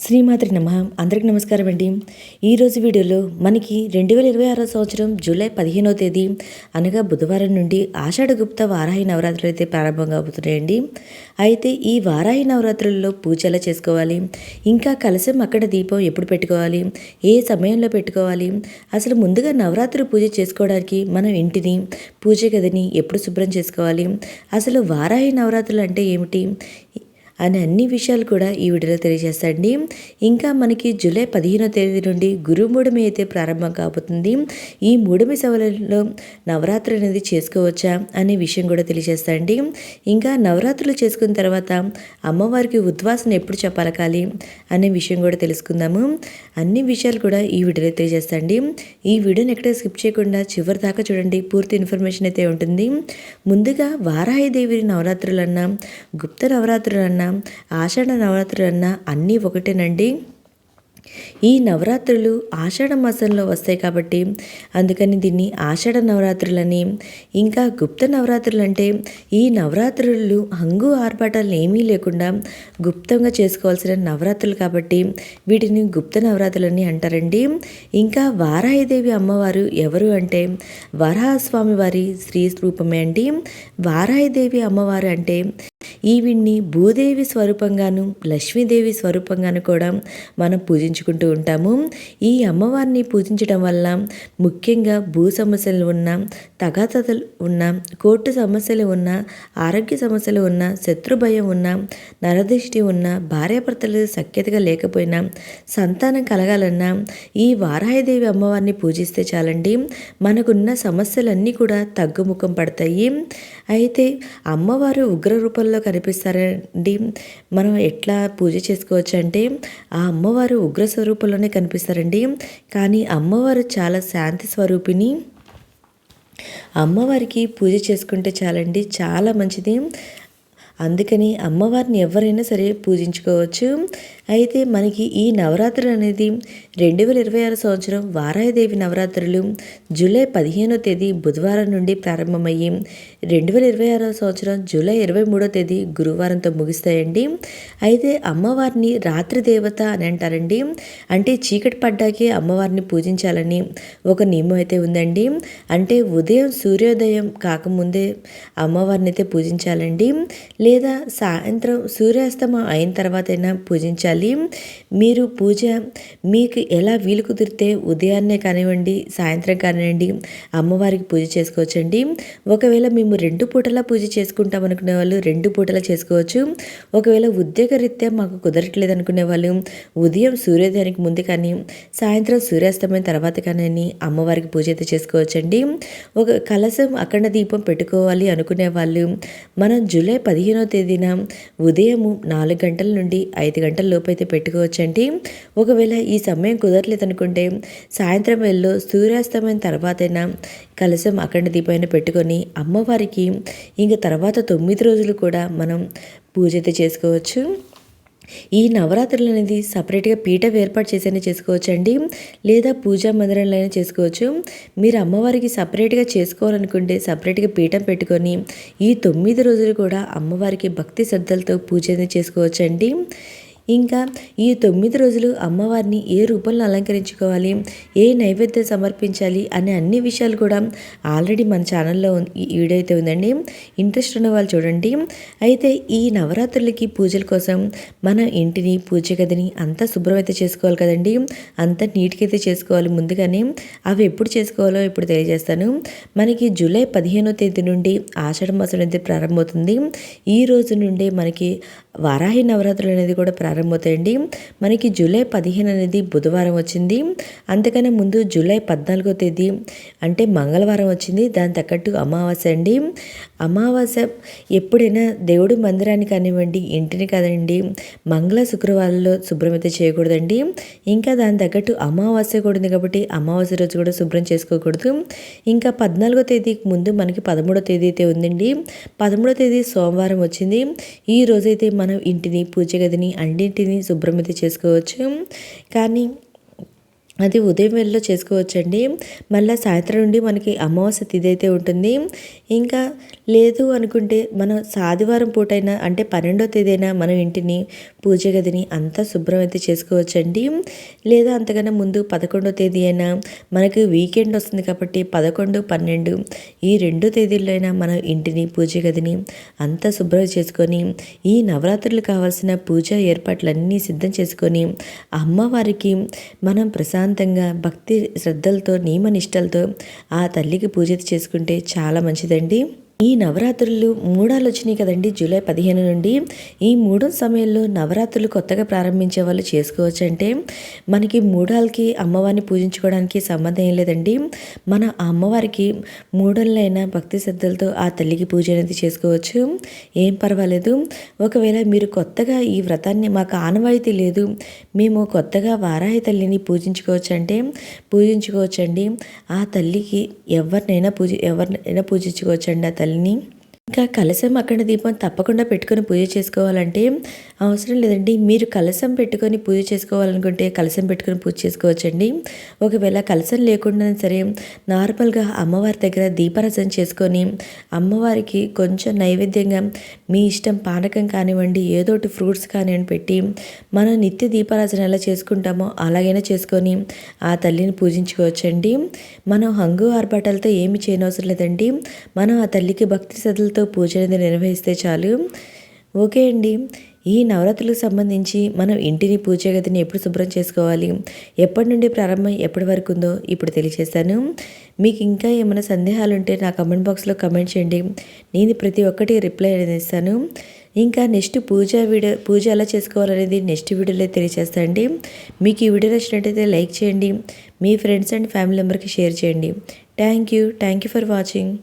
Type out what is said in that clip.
శ్రీమాత్రి నమః. అందరికి నమస్కారం అండి. ఈరోజు వీడియోలో మనకి 2026 సంవత్సరం జూలై 15వ తేదీ అనగా బుధవారం నుండి ఆషాఢగుప్త వారాహి నవరాత్రులు అయితే ప్రారంభంగా అవుతున్నాయండి. అయితే ఈ వారాహి నవరాత్రుల్లో పూజ ఎలా చేసుకోవాలి, ఇంకా కలశం అక్కడ దీపం ఎప్పుడు పెట్టుకోవాలి, ఏ సమయంలో పెట్టుకోవాలి, అసలు ముందుగా నవరాత్రి పూజ చేసుకోవడానికి మనం ఇంటిని పూజ గదిని ఎప్పుడు శుభ్రం చేసుకోవాలి, అసలు వారాహి నవరాత్రులు అంటే ఏమిటి అని అన్ని విషయాలు కూడా ఈ వీడియోలో తెలియజేస్తాండి. ఇంకా మనకి జూలై 15వ తేదీ నుండి గురుమూఢమి అయితే ప్రారంభం కాబోతుంది. ఈ మూఢమి సమయంలో నవరాత్రి అనేది చేసుకోవచ్చా అనే విషయం కూడా తెలియజేస్తాండి. ఇంకా నవరాత్రులు చేసుకున్న తర్వాత అమ్మవారికి ఉద్వాసన ఎప్పుడు చెప్పాలకాలి అనే విషయం కూడా తెలుసుకుందాము. అన్ని విషయాలు కూడా ఈ వీడియోలో తెలియజేస్తాండి. ఈ వీడియోని ఎక్కడ స్కిప్ చేయకుండా చివరి దాకా చూడండి, పూర్తి ఇన్ఫర్మేషన్ అయితే ఉంటుంది. ముందుగా వారాహిదేవి నవరాత్రులన్నా, గుప్త నవరాత్రులన్నా, ఆషాఢ నవరాత్రులన్నా అన్నీ ఒకటేనండి. ఈ నవరాత్రులు ఆషాఢ మాసంలో వస్తాయి కాబట్టి అందుకని దీన్ని ఆషాఢ నవరాత్రులని, ఇంకా గుప్త నవరాత్రులు అంటే ఈ నవరాత్రులు హంగు ఆర్భాటాలు ఏమీ లేకుండా గుప్తంగా చేసుకోవాల్సిన నవరాత్రులు కాబట్టి వీటిని గుప్త నవరాత్రులని అంటారండి. ఇంకా వారాహిదేవి అమ్మవారు ఎవరు అంటే వరాహస్వామి వారి స్త్రీ రూపమే అండి. వారాహిదేవి అమ్మవారు అంటే ఈవిడ్ని భూదేవి స్వరూపంగాను లక్ష్మీదేవి స్వరూపంగాను కూడా మనం పూజించుకుంటూ ఉంటాము. ఈ అమ్మవారిని పూజించడం వల్ల ముఖ్యంగా భూ సమస్యలు ఉన్న, తగాదలు ఉన్న, కోర్టు సమస్యలు ఉన్న, ఆరోగ్య సమస్యలు ఉన్న, శత్రు భయం ఉన్న, నరదృష్టి ఉన్న, భార్యాభర్తలు సఖ్యతగా లేకపోయినా, సంతానం కలగాలన్నా ఈ వారాహిదేవి అమ్మవారిని పూజిస్తే చాలండి, మనకున్న సమస్యలన్నీ కూడా తగ్గుముఖం పడతాయి. అయితే అమ్మవారు ఉగ్ర రూపంలో కనిపిస్తారండి. మనం ఎట్లా పూజ చేసుకోవచ్చు అంటే ఆ అమ్మవారు ఉగ్ర స్వరూపంలోనే కనిపిస్తారండి. కానీ అమ్మవారు చాలా శాంతి స్వరూపిణి. అమ్మవారికి పూజ చేసుకుంటే చాలండి, చాలా మంచిది. అందుకని అమ్మవారిని ఎవరైనా సరే పూజించుకోవచ్చు. అయితే మనకి ఈ నవరాత్రులు అనేది 2026 సంవత్సరం వారాహిదేవి నవరాత్రులు జూలై 15వ తేదీ బుధవారం నుండి ప్రారంభమయ్యి 2026 సంవత్సరం జూలై 23వ తేదీ గురువారంతో ముగిస్తాయండి. అయితే అమ్మవారిని రాత్రి దేవత అని అంటారండి. అంటే చీకటి పడ్డాకే అమ్మవారిని పూజించాలని ఒక నియమం అయితే ఉందండి. అంటే ఉదయం సూర్యోదయం కాకముందే అమ్మవారిని అయితే పూజించాలండి, లేదా సాయంత్రం సూర్యాస్తమం అయిన తర్వాతైనా పూజించాలి. మీరు పూజ మీకు ఎలా వీలు కుదిరితే ఉదయాన్నే కానివ్వండి, సాయంత్రం కానివ్వండి అమ్మవారికి పూజ చేసుకోవచ్చండి. ఒకవేళ మేము 2 పూటలా పూజ చేసుకుంటాం అనుకునే వాళ్ళు 2 పూటలా చేసుకోవచ్చు. ఒకవేళ ఉద్యోగరీత్యా మాకు కుదరట్లేదు అనుకునే వాళ్ళు ఉదయం సూర్యోదయానికి ముందు కానీ, సాయంత్రం సూర్యాస్తమయం తర్వాత కానీ అమ్మవారికి పూజ అయితే చేసుకోవచ్చండి. ఒక కలశం అఖండ దీపం పెట్టుకోవాలి అనుకునే వాళ్ళు మనం జూలై 15వ తేదీన ఉదయం 4 గంటల నుండి 5 గంటల లోపు అయితే పెట్టుకోవచ్చండి. ఒకవేళ ఈ సమయం కుదరలేదు అనుకుంటే సాయంత్రం వేళలో సూర్యాస్తమయం తర్వాతైనా కలశం అఖండ దీపం పెట్టుకొని అమ్మవారికి ఇంక తర్వాత 9 రోజులు కూడా మనం పూజ అయితే చేసుకోవచ్చు. ఈ నవరాత్రులు అనేది సపరేట్గా పీఠం ఏర్పాటు చేసైనా చేసుకోవచ్చండి, లేదా పూజా మందిరంలో అయినా చేసుకోవచ్చు. మీరు అమ్మవారికి సపరేట్గా చేసుకోవాలనుకుంటే సపరేట్గా పీఠం పెట్టుకొని ఈ 9 రోజులు కూడా అమ్మవారికి భక్తి శ్రద్ధలతో పూజ చేసుకోవచ్చండి. ఇంకా ఈ 9 రోజులు అమ్మవారిని ఏ రూపంలో అలంకరించుకోవాలి, ఏ నైవేద్యం సమర్పించాలి అనే అన్ని విషయాలు కూడా ఆల్రెడీ మన ఛానల్లో ఈ వీడియో అయితే ఉందండి. ఇంట్రెస్ట్ ఉన్న వాళ్ళు చూడండి. అయితే ఈ నవరాత్రులకి పూజల కోసం మన ఇంటిని పూజ గదిని అంతా శుభ్రం అయితే చేసుకోవాలి కదండి, అంతా నీట్గా అయితే చేసుకోవాలి. ముందుగానే అవి ఎప్పుడు చేసుకోవాలో ఇప్పుడు తెలియజేస్తాను. మనకి జూలై 15వ తేదీ నుండి ఆషాఢ మాసం అనేది ప్రారంభమవుతుంది. ఈ రోజు నుండే మనకి వారాహి నవరాత్రులు అనేది కూడా ప్రారంభమవుతాయండి. మనకి జూలై 15 అనేది బుధవారం వచ్చింది. అంతకన్నా ముందు జూలై 14వ తేదీ అంటే మంగళవారం వచ్చింది. దాని తగ్గట్టు అమావాస్య అండి. అమావాస్య ఎప్పుడైనా దేవుడి మందిరాన్ని కానివ్వండి, ఇంటిని కాదండి, మంగళ శుక్రవారాల్లో శుభ్రం అయితే చేయకూడదండి. ఇంకా దాని తగ్గట్టు అమావాస్య కూడా ఉంది కాబట్టి అమావాస్య రోజు కూడా శుభ్రం చేసుకోకూడదు. ఇంకా 14వ తేదీకి ముందు మనకి 13వ తేదీ అయితే ఉందండి. 13వ తేదీ సోమవారం వచ్చింది. ఈ రోజైతే మనం ఇంటిని పూజ గదిని అన్నింటినీ శుభ్రమైతే చేసుకోవచ్చు. కానీ అది ఉదయం వేళలో చేసుకోవచ్చండి. మళ్ళీ సాయంత్రం నుండి మనకి అమావాస్య తిథి అయితే ఉంటుంది. ఇంకా లేదు అనుకుంటే మనం ఆదివారం పూటైనా అంటే 12వ తేదీ అయినా మనం ఇంటిని పూజ గదిని అంతా శుభ్రం అయితే చేసుకోవచ్చండి. లేదా అంతకన్నా ముందు 11వ తేదీ అయినా మనకి వీకెండ్ వస్తుంది కాబట్టి 11, 12 ఈ 2 తేదీల్లో అయినా మనం ఇంటిని పూజ గదిని అంతా శుభ్రం చేసుకొని ఈ నవరాత్రులు కావాల్సిన పూజా ఏర్పాట్లన్నీ సిద్ధం చేసుకొని అమ్మవారికి మనం ప్రశాంతంగా భక్తి శ్రద్ధలతో నియమనిష్టలతో ఆ తల్లికి పూజ చేసుకుంటే చాలా మంచిదండి. ఈ నవరాత్రులు మూడాలు వచ్చినాయి కదండి, జూలై 15 నుండి. ఈ మూడో సమయంలో నవరాత్రులు కొత్తగా ప్రారంభించే వాళ్ళు చేసుకోవచ్చు. అంటే మనకి మూడాలకి అమ్మవారిని పూజించుకోవడానికి సంబంధం ఏం లేదండి. మన అమ్మవారికి మూడోళ్ళైనా భక్తి శ్రద్ధలతో ఆ తల్లికి పూజ అనేది చేసుకోవచ్చు, ఏం పర్వాలేదు. ఒకవేళ మీరు కొత్తగా ఈ వ్రతాన్ని మాకు ఆనవాయితీ లేదు, మేము కొత్తగా వారాహి తల్లిని పూజించుకోవచ్చండి. ఆ తల్లికి ఎవరినైనా పూజించుకోవచ్చండి ఆ తల్లిని. ఇంకా కలశం అఖండ దీపం తప్పకుండా పెట్టుకొని పూజ చేసుకోవాలంటే అవసరం లేదండి. మీరు కలశం పెట్టుకొని పూజ చేసుకోవాలనుకుంటే కలశం పెట్టుకొని పూజ చేసుకోవచ్చండి. ఒకవేళ కలశం లేకుండా సరే నార్మల్గా అమ్మవారి దగ్గర దీపారాధన చేసుకొని అమ్మవారికి కొంచెం నైవేద్యంగా మీ ఇష్టం పానకం కానివ్వండి, ఏదోటి ఫ్రూట్స్ కానివ్వండి పెట్టి మనం నిత్య దీపారాధన ఎలా చేసుకుంటామో అలాగైనా చేసుకొని ఆ తల్లిని పూజించుకోవచ్చండి. మనం హంగు ఆర్భాటాలతో ఏమి చేయనవసరం లేదండి. మనం ఆ తల్లికి భక్తి శ్రద్ధలతో పూజ అనేది నిర్వహిస్తే చాలు. ఓకే అండి. ఈ నవరాత్రులకు సంబంధించి మనం ఇంటిని పూజ గదిని ఎప్పుడు శుభ్రం చేసుకోవాలి, ఎప్పటి నుండి ప్రారంభం ఎప్పటి వరకు ఉందో ఇప్పుడు తెలియజేస్తాను. మీకు ఇంకా ఏమైనా సందేహాలు ఉంటే నా కమెంట్ బాక్స్లో కమెంట్ చేయండి, నేను ప్రతి ఒక్కటి రిప్లై అనేది ఇస్తాను. ఇంకా నెక్స్ట్ పూజ ఎలా చేసుకోవాలనేది నెక్స్ట్ వీడియోలో తెలియజేస్తాను అండి. మీకు ఈ వీడియో నచ్చినట్టయితే లైక్ చేయండి, మీ ఫ్రెండ్స్ అండ్ ఫ్యామిలీ మెంబర్కి షేర్ చేయండి. Thank you for watching.